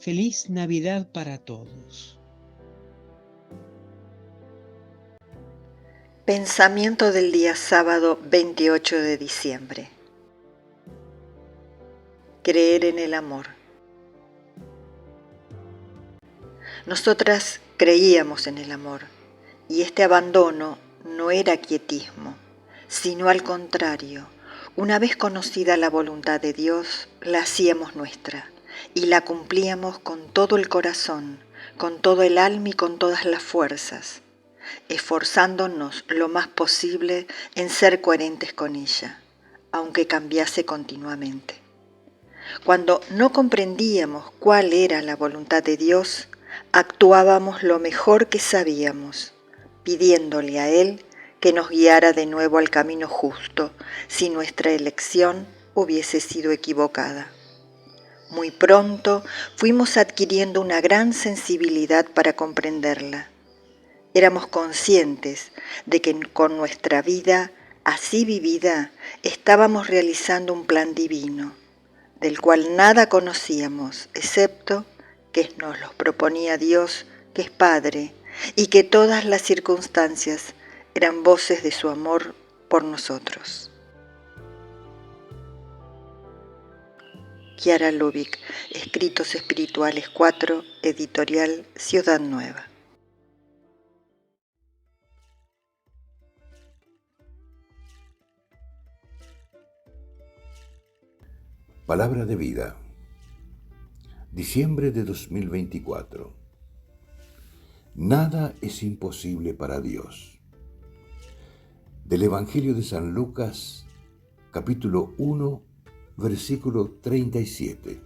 Feliz Navidad para todos. Pensamiento del día sábado 28 de diciembre. Creer en el amor. Nosotras creíamos en el amor, y este abandono no era quietismo, sino al contrario, una vez conocida la voluntad de Dios, la hacíamos nuestra, y la cumplíamos con todo el corazón, con todo el alma y con todas las fuerzas, esforzándonos lo más posible en ser coherentes con ella, aunque cambiase continuamente. Cuando no comprendíamos cuál era la voluntad de Dios, actuábamos lo mejor que sabíamos, pidiéndole a Él que nos guiara de nuevo al camino justo si nuestra elección hubiese sido equivocada. Muy pronto fuimos adquiriendo una gran sensibilidad para comprenderla. Éramos conscientes de que con nuestra vida así vivida estábamos realizando un plan divino, del cual nada conocíamos, excepto que nos los proponía Dios, que es Padre, y que todas las circunstancias eran voces de su amor por nosotros. Chiara Lubich, Escritos Espirituales 4, editorial Ciudad Nueva. Palabra de vida. Diciembre de 2024. Nada es imposible para Dios. Del Evangelio de San Lucas, capítulo 1, versículo 37.